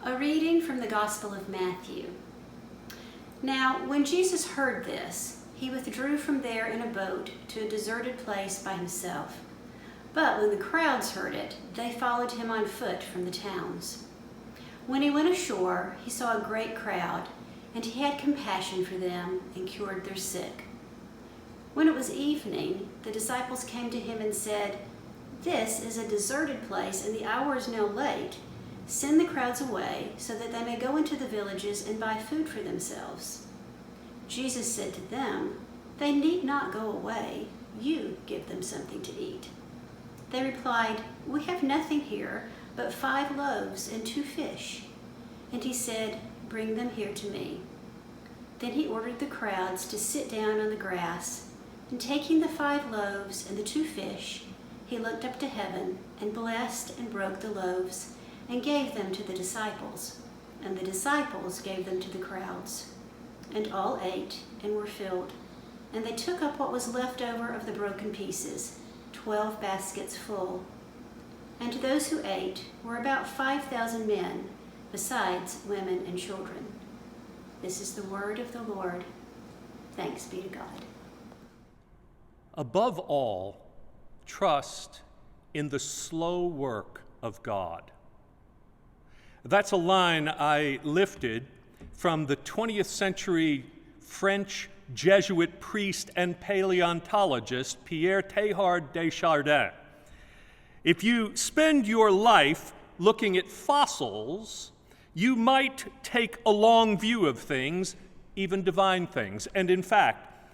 A reading from the Gospel of Matthew. Now, when Jesus heard this, he withdrew from there in a boat to a deserted place by himself. But when the crowds heard it, they followed him on foot from the towns. When he went ashore, he saw a great crowd, and he had compassion for them and cured their sick. When it was evening, the disciples came to him and said, "This is a deserted place, and the hour is now late. Send the crowds away so that they may go into the villages and buy food for themselves." Jesus said to them, "They need not go away. You give them something to eat." They replied, "We have nothing here but 5 loaves and 2 fish." And he said, "Bring them here to me." Then he ordered the crowds to sit down on the grass, and taking the 5 loaves and the 2 fish, he looked up to heaven and blessed and broke the loaves and gave them to the disciples, and the disciples gave them to the crowds. And all ate and were filled, and they took up what was left over of the broken pieces, 12 baskets full. And those who ate were about 5,000 men, besides women and children. This is the word of the Lord. Thanks be to God. Above all, trust in the slow work of God. That's a line I lifted from the 20th century French Jesuit priest and paleontologist Pierre Teilhard de Chardin. If you spend your life looking at fossils, you might take a long view of things, even divine things. And in fact,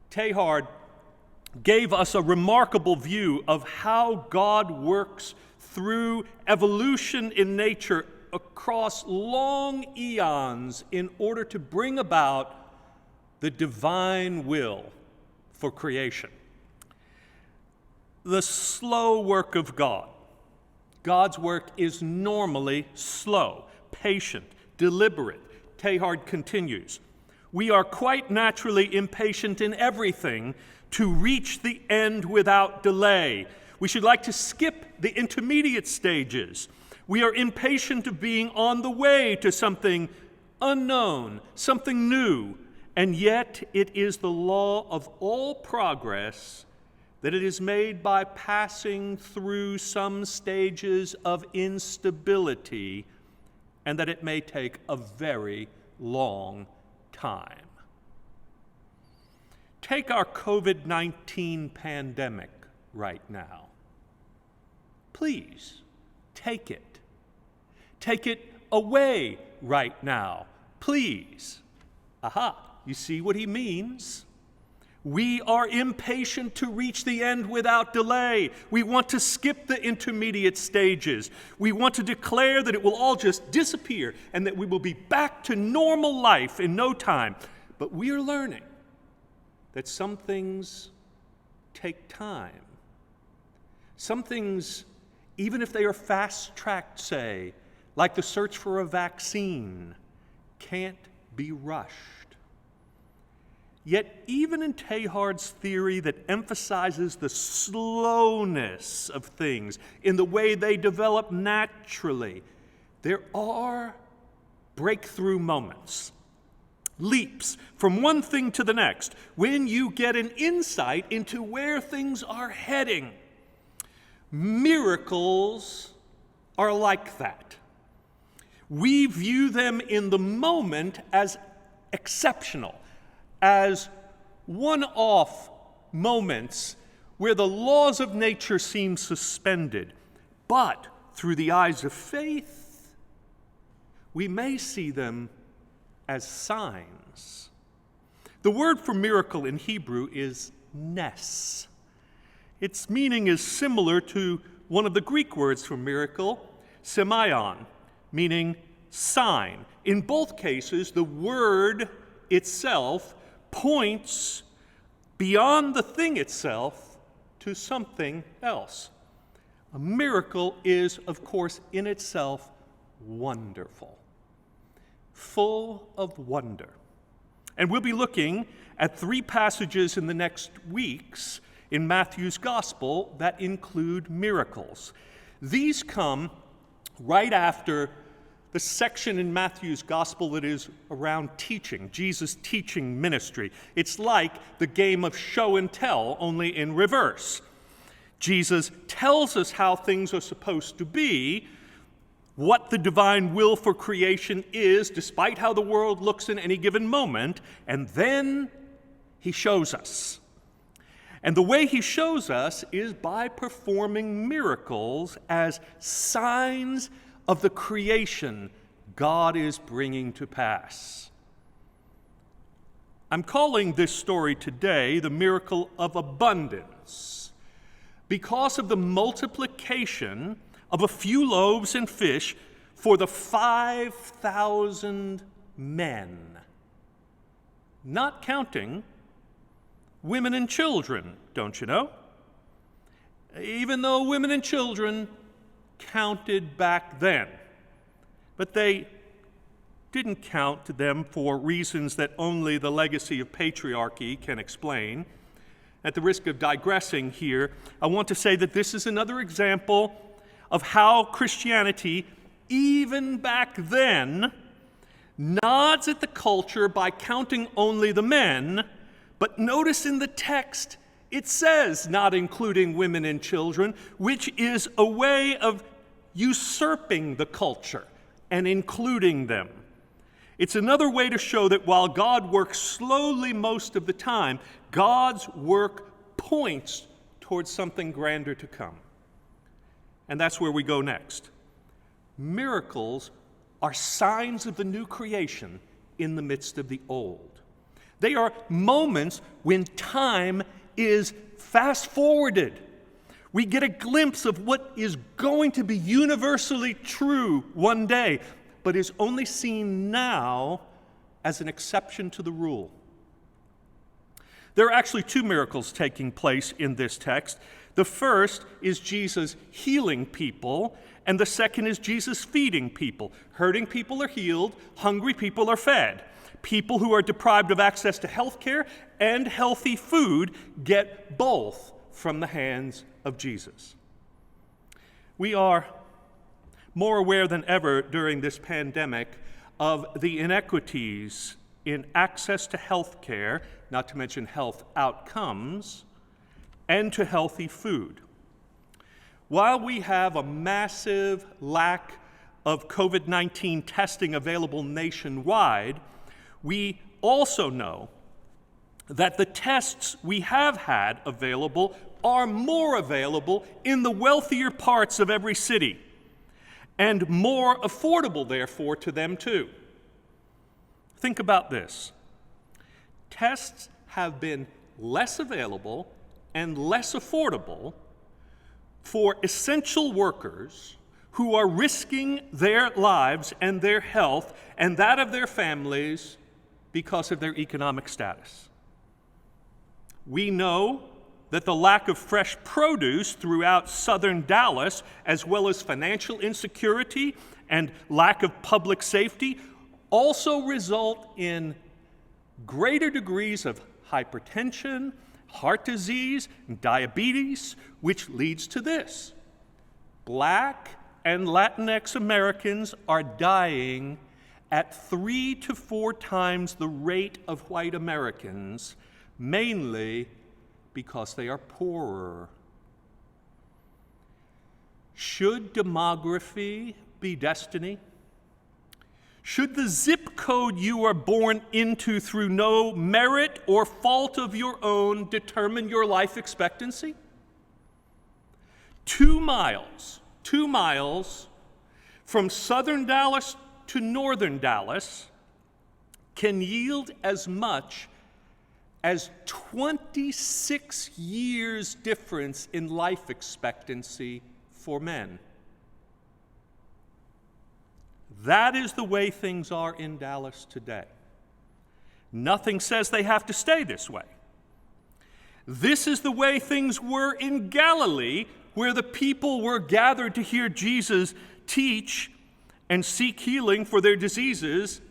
Teilhard gave us a remarkable view of how God works through evolution in nature across long eons in order to bring about the divine will for creation. The slow work of God. God's work is normally slow, patient, deliberate. Teilhard continues, "We are quite naturally impatient in everything to reach the end without delay. We should like to skip the intermediate stages. We are impatient of being on the way to something unknown, something new, and yet it is the law of all progress that it is made by passing through some stages of instability, and that it may take a very long time." Take our COVID-19 pandemic right now. Please, take it. Take it away right now. Please. Aha, you see what he means? We are impatient to reach the end without delay. We want to skip the intermediate stages. We want to declare that it will all just disappear and that we will be back to normal life in no time. But we are learning that some things take time. Some things, even if they are fast-tracked, say, like the search for a vaccine, can't be rushed. Yet even in Teilhard's theory that emphasizes the slowness of things in the way they develop naturally, there are breakthrough moments, leaps from one thing to the next, when you get an insight into where things are heading. Miracles are like that. We view them in the moment as exceptional, as one-off moments where the laws of nature seem suspended. But through the eyes of faith, we may see them as signs. The word for miracle in Hebrew is nes. Its meaning is similar to one of the Greek words for miracle, semeion, meaning sign. In both cases, the word itself points beyond the thing itself to something else. A miracle is, of course, in itself wonderful, full of wonder. And we'll be looking at 3 passages in the next weeks in Matthew's Gospel that include miracles. These come right after the section in Matthew's gospel that is around teaching, Jesus' teaching ministry. It's like the game of show and tell, only in reverse. Jesus tells us how things are supposed to be, what the divine will for creation is, despite how the world looks in any given moment, and then he shows us. And the way he shows us is by performing miracles as signs of the creation God is bringing to pass. I'm calling this story today the miracle of abundance because of the multiplication of a few loaves and fish for the 5,000 men, not counting women and children, don't you know? Even though women and children counted back then, but they didn't count them for reasons that only the legacy of patriarchy can explain. At the risk of digressing here, I want to say that this is another example of how Christianity, even back then, nods at the culture by counting only the men, but notice in the text it says not including women and children, which is a way of usurping the culture and including them. It's another way to show that while God works slowly most of the time, God's work points towards something grander to come. And that's where we go next. Miracles are signs of the new creation in the midst of the old. They are moments when time is fast-forwarded. We get a glimpse of what is going to be universally true one day, but is only seen now as an exception to the rule. There are actually two miracles taking place in this text. The first is Jesus healing people, and the second is Jesus feeding people. Hurting people are healed, hungry people are fed. People who are deprived of access to health care and healthy food get both from the hands of Jesus. We are more aware than ever during this pandemic of the inequities in access to health care, not to mention health outcomes, and to healthy food. While we have a massive lack of COVID-19 testing available nationwide, we also know that the tests we have had available are more available in the wealthier parts of every city, and more affordable, therefore, to them too. Think about this. Tests have been less available and less affordable for essential workers who are risking their lives and their health and that of their families because of their economic status. We know that the lack of fresh produce throughout southern Dallas, as well as financial insecurity and lack of public safety, also result in greater degrees of hypertension, heart disease, and diabetes, which leads to this. Black and Latinx Americans are dying at 3 to 4 times the rate of white Americans, mainly because they are poorer. Should demography be destiny? Should the zip code you are born into through no merit or fault of your own determine your life expectancy? 2 miles from southern Dallas to northern Dallas can yield as much as 26 years difference in life expectancy for men. That is the way things are in Dallas today. Nothing says they have to stay this way. This is the way things were in Galilee, where the people were gathered to hear Jesus teach and seek healing for their diseases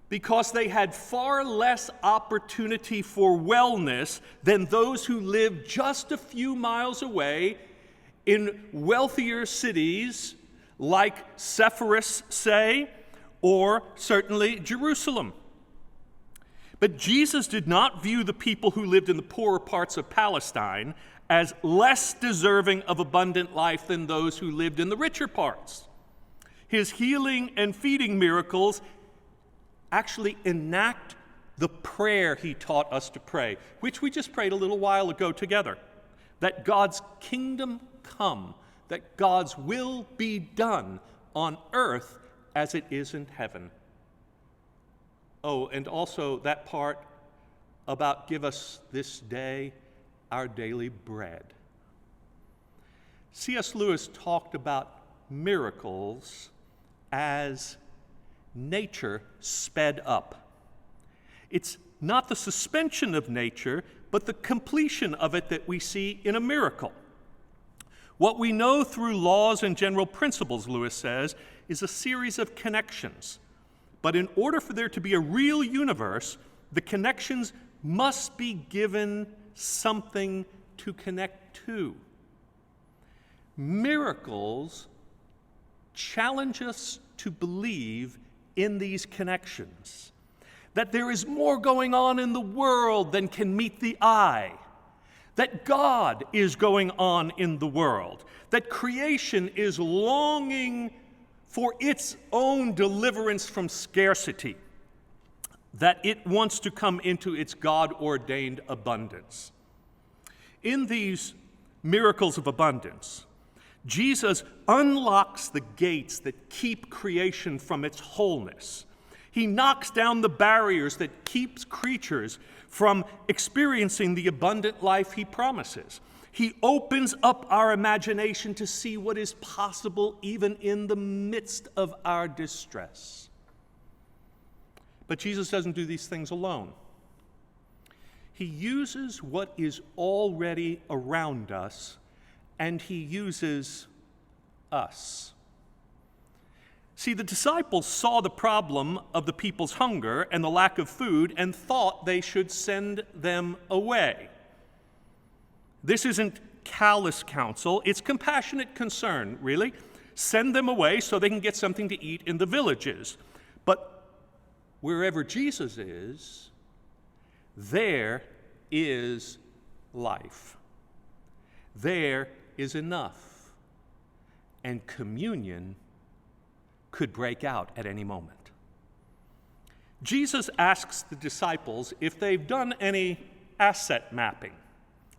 because they had far less opportunity for wellness than those who lived just a few miles away in wealthier cities like Sepphoris say, or certainly Jerusalem. But Jesus did not view the people who lived in the poorer parts of Palestine as less deserving of abundant life than those who lived in the richer parts. His healing and feeding miracles actually enact the prayer he taught us to pray, which we just prayed a little while ago together, that God's kingdom come, that God's will be done on earth as it is in heaven. Oh, and also that part about give us this day our daily bread. C.S. Lewis talked about miracles as nature sped up. It's not the suspension of nature, but the completion of it that we see in a miracle. What we know through laws and general principles, Lewis says, is a series of connections. But in order for there to be a real universe, the connections must be given something to connect to. Miracles challenge us to believe in these connections, that there is more going on in the world than can meet the eye, that God is going on in the world, that creation is longing for its own deliverance from scarcity, that it wants to come into its God-ordained abundance. In these miracles of abundance, Jesus unlocks the gates that keep creation from its wholeness. He knocks down the barriers that keeps creatures from experiencing the abundant life he promises. He opens up our imagination to see what is possible even in the midst of our distress. But Jesus doesn't do these things alone. He uses what is already around us, and he uses us. See, the disciples saw the problem of the people's hunger and the lack of food and thought they should send them away. This isn't callous counsel, it's compassionate concern, really. Send them away so they can get something to eat in the villages. But wherever Jesus is, there is life. There is enough. And communion could break out at any moment. Jesus asks the disciples if they've done any asset mapping.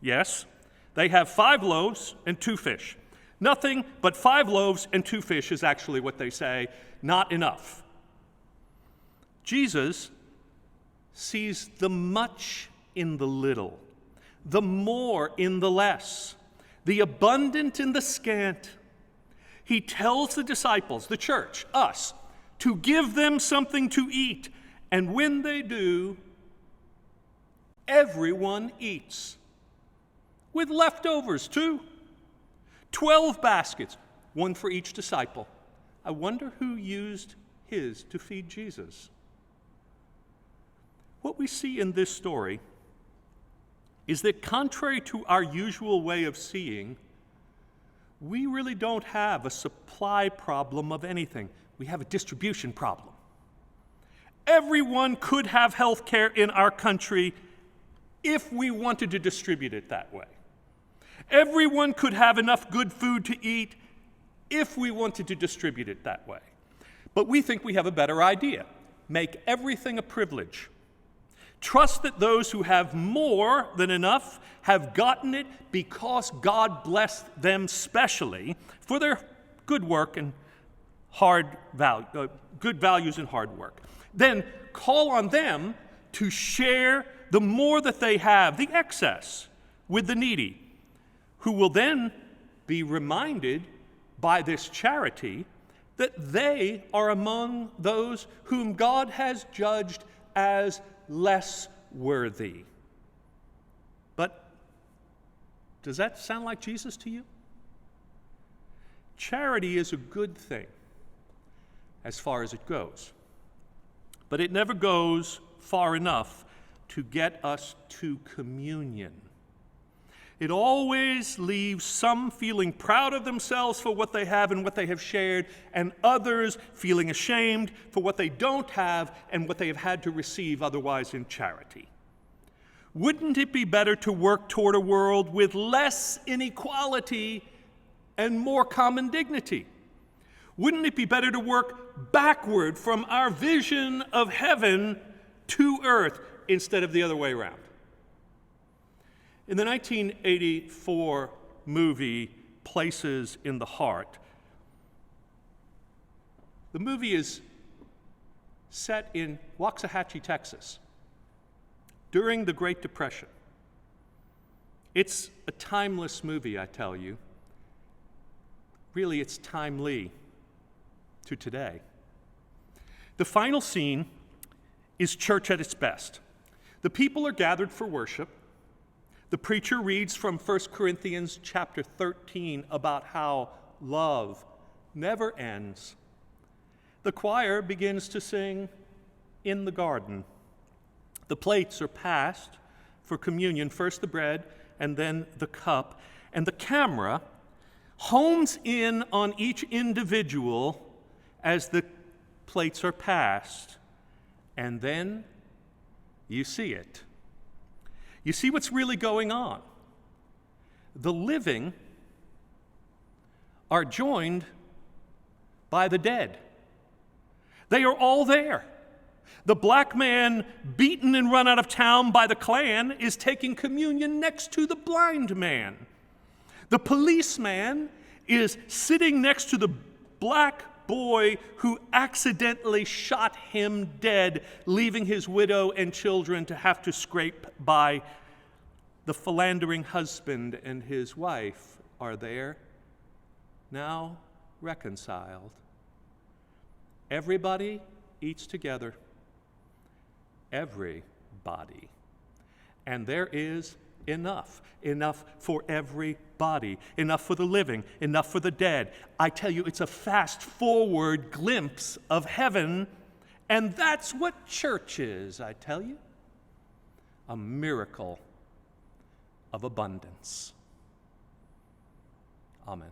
Yes, they have 5 loaves and 2 fish. Nothing but 5 loaves and 2 fish is actually what they say, not enough. Jesus sees the much in the little, the more in the less, the abundant in the scant. He tells the disciples, the church, us, to give them something to eat. And when they do, everyone eats. With leftovers, too. 12 baskets, 1 for each disciple. I wonder who used his to feed Jesus. What we see in this story is that contrary to our usual way of seeing, we really don't have a supply problem of anything. We have a distribution problem. Everyone could have health care in our country if we wanted to distribute it that way. Everyone could have enough good food to eat if we wanted to distribute it that way. But we think we have a better idea. Make everything a privilege. Trust that those who have more than enough have gotten it because God blessed them specially for their good work and good values and hard work. Then call on them to share the more that they have, the excess, with the needy, who will then be reminded by this charity that they are among those whom God has judged as less worthy. But does that sound like Jesus to you? Charity is a good thing as far as it goes, but it never goes far enough to get us to communion. It always leaves some feeling proud of themselves for what they have and what they have shared, and others feeling ashamed for what they don't have and what they have had to receive otherwise in charity. Wouldn't it be better to work toward a world with less inequality and more common dignity? Wouldn't it be better to work backward from our vision of heaven to earth instead of the other way around? In the 1984 movie Places in the Heart, the movie is set in Waxahachie, Texas, during the Great Depression. It's a timeless movie, I tell you. Really, it's timely to today. The final scene is church at its best. The people are gathered for worship. The preacher reads from 1 Corinthians chapter 13 about how love never ends. The choir begins to sing In the Garden. The plates are passed for communion, first the bread and then the cup, and the camera homes in on each individual as the plates are passed, and then you see it. You see what's really going on. The living are joined by the dead. They are all there. The black man beaten and run out of town by the Klan is taking communion next to the blind man. The policeman is sitting next to the black boy who accidentally shot him dead, leaving his widow and children to have to scrape by. The philandering husband and his wife are there, now reconciled. Everybody eats together. Everybody. And there is enough. Enough for everybody. Enough for the living. Enough for the dead. I tell you, it's a fast-forward glimpse of heaven, and that's what church is, I tell you. A miracle of abundance. Amen.